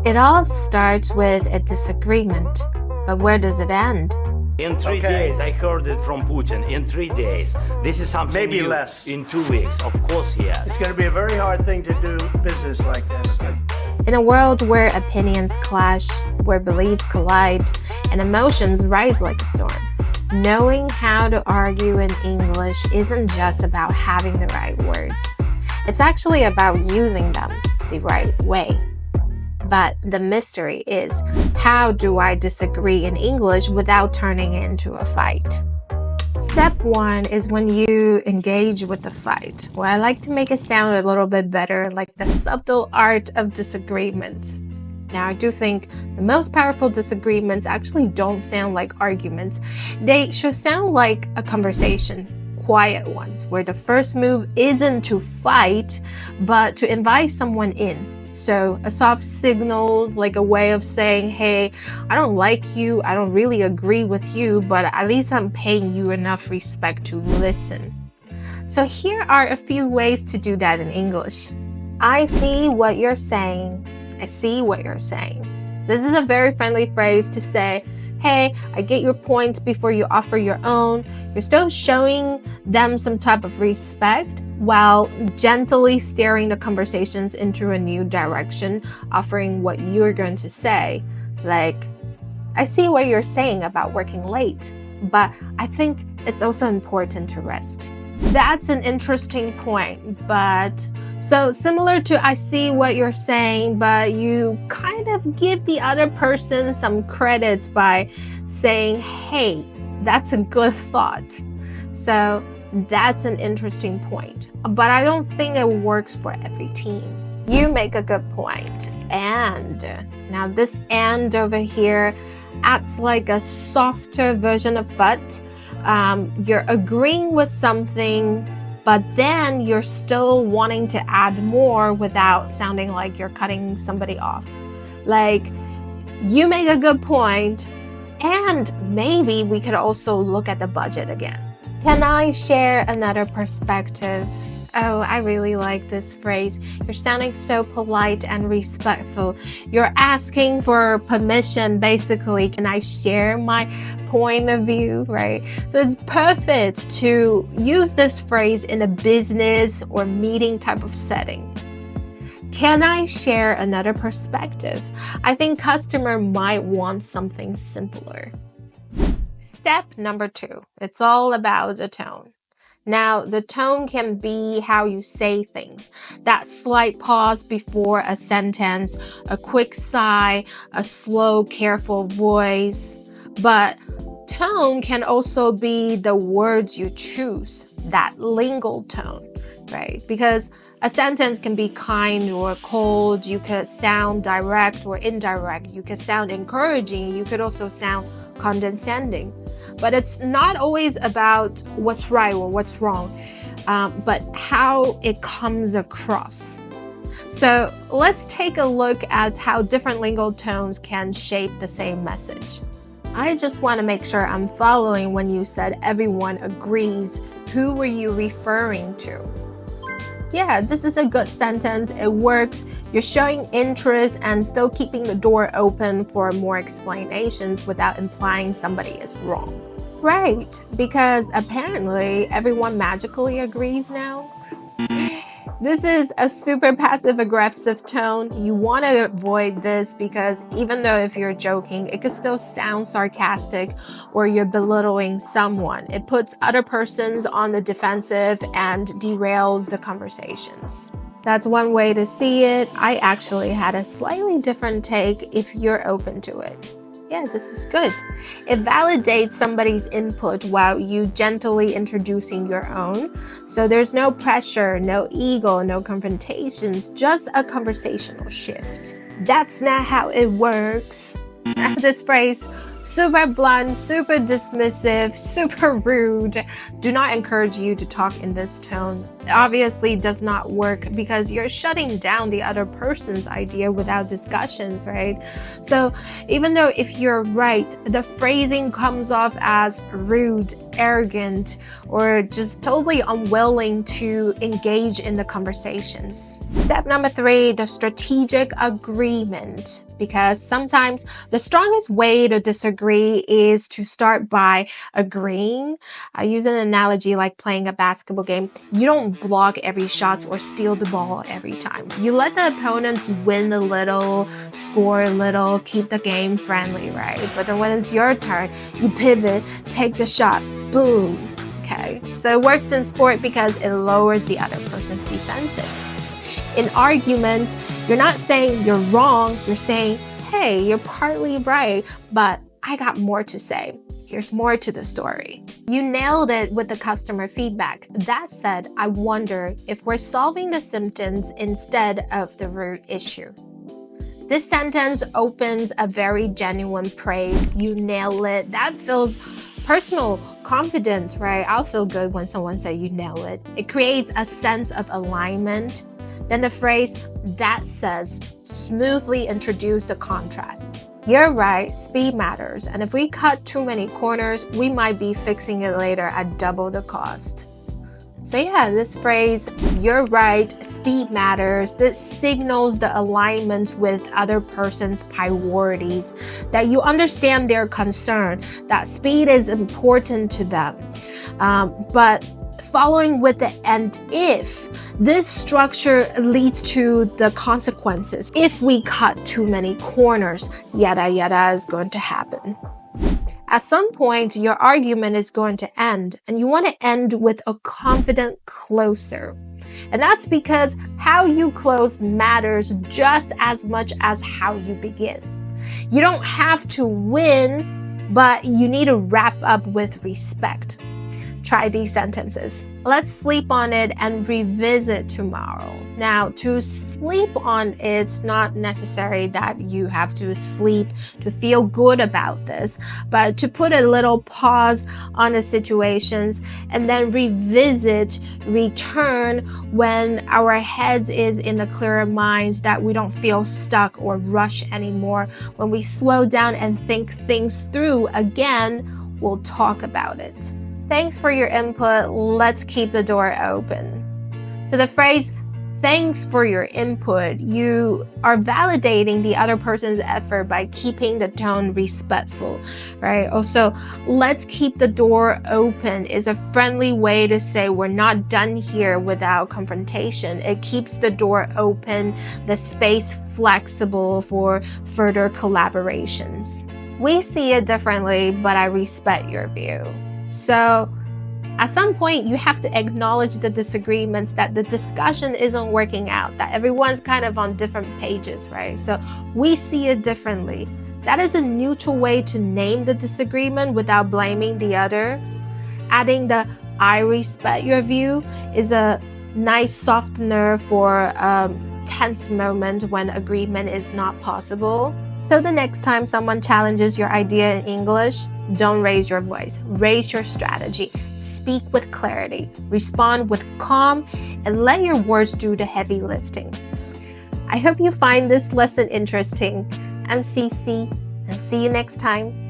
It all starts with a disagreement, but where does it end? In 3 days, I heard it from Putin. In 3 days. This is something Maybe new. less. In 2 weeks, of course, yes. It's going to be a very hard thing to do business like this. In a world where opinions clash, where beliefs collide, and emotions rise like a storm, knowing how to argue in English isn't just about having the right words. It's actually about using them the right way. But the mystery is, how do I disagree in English without turning it into a fight? Step 1 is when you engage with the fight. Well, I like to make it sound a little bit better, like the subtle art of disagreement. Now, I do think the most powerful disagreements actually don't sound like arguments. They should sound like a conversation. Quiet ones, where the first move isn't to fight, but to invite someone in. So a soft signal, like a way of saying, hey, I don't like you, I don't really agree with you, but at least I'm paying you enough respect to listen. So here are a few ways to do that in English. I see what you're saying. I see what you're saying. This is a very friendly phrase to say, hey, I get your point before you offer your own. You're still showing them some type of respect while gently steering the conversations into a new direction, offering what you're going to say. Like, I see what you're saying about working late, but I think it's also important to rest. That's an interesting point, but so similar to I see what you're saying, but you kind of give the other person some credits by saying, hey, that's a good thought. So that's an interesting point, but I don't think it works for every team. You make a good point. And now this and over here acts like a softer version of but. You're agreeing with something, but then you're still wanting to add more without sounding like you're cutting somebody off. Like, you make a good point, and maybe we could also look at the budget again. Can I share another perspective? Oh, I really like this phrase. You're sounding so polite and respectful. You're asking for permission, basically. Can I share my point of view, right? So it's perfect to use this phrase in a business or meeting type of setting. Can I share another perspective? I think customer might want something simpler. Step number 2, it's all about the tone. Now, the tone can be how you say things. That slight pause before a sentence, a quick sigh, a slow, careful voice. But tone can also be the words you choose, that lingual tone, right? Because a sentence can be kind or cold. You could sound direct or indirect. You could sound encouraging. You could also sound condescending. But it's not always about what's right or what's wrong, but how it comes across. So let's take a look at how different lingual tones can shape the same message. I just want to make sure I'm following when you said everyone agrees. Who were you referring to? Yeah, this is a good sentence. It works. You're showing interest and still keeping the door open for more explanations without implying somebody is wrong. Right, because apparently everyone magically agrees now. This is a super passive-aggressive tone. You want to avoid this because even though if you're joking, it could still sound sarcastic or you're belittling someone. It puts other persons on the defensive and derails the conversations. That's one way to see it. I actually had a slightly different take if you're open to it. Yeah, this is good. It validates somebody's input while you gently introducing your own. So there's no pressure, no ego, no confrontations, just a conversational shift. That's not how it works. This phrase, super blunt, super dismissive, super rude. Do not encourage you to talk in this tone. obviously does not work because you're shutting down the other person's idea without discussions, right? So even though if you're right, the phrasing comes off as rude, arrogant, or just totally unwilling to engage in the conversations. Step number 3, the strategic agreement. Because sometimes the strongest way to disagree is to start by agreeing. I use an analogy like playing a basketball game. You don't block every shot or steal the ball every time. You let the opponents win a little, score a little, keep the game friendly, right? But then when it's your turn, you pivot, take the shot, boom. Okay, so it works in sport because it lowers the other person's defensive. In argument, you're not saying you're wrong, you're saying, hey, you're partly right, but I got more to say. Here's more to the story. You nailed it with the customer feedback. That said, I wonder if we're solving the symptoms instead of the root issue. This sentence opens a very genuine praise. You nail it. That feels personal, confident, right? I'll feel good when someone says you nail it. It creates a sense of alignment. Then the phrase that says smoothly introduce the contrast. You're right, speed matters, and if we cut too many corners, we might be fixing it later at double the cost. So yeah, this phrase, you're right, speed matters, this signals the alignment with other person's priorities, that you understand their concern, that speed is important to them. But following with the and if, this structure leads to the consequences. If we cut too many corners, yada yada is going to happen. At some point, your argument is going to end, and you want to end with a confident closer. And that's because how you close matters just as much as how you begin. You don't have to win, but you need to wrap up with respect. Try these sentences. Let's sleep on it and revisit tomorrow. Now, to sleep on it's not necessary that you have to sleep to feel good about this, but to put a little pause on the situations and then revisit, return when our heads is in the clearer minds, that we don't feel stuck or rush anymore. When we slow down and think things through again, we'll talk about it. Thanks for your input. Let's keep the door open. So the phrase, thanks for your input, you are validating the other person's effort by keeping the tone respectful, right? Also, let's keep the door open is a friendly way to say we're not done here without confrontation. It keeps the door open, the space flexible for further collaborations. We see it differently, but I respect your view. So at some point, you have to acknowledge the disagreements, that the discussion isn't working out, that everyone's kind of on different pages, right? So we see it differently. That is a neutral way to name the disagreement without blaming the other. Adding the I respect your view is a nice softener for a tense moment when agreement is not possible. So the next time someone challenges your idea in English, don't raise your voice. Raise your strategy. Speak with clarity. Respond with calm, and let your words do the heavy lifting. I hope you find this lesson interesting. I'm Cece, and see you next time.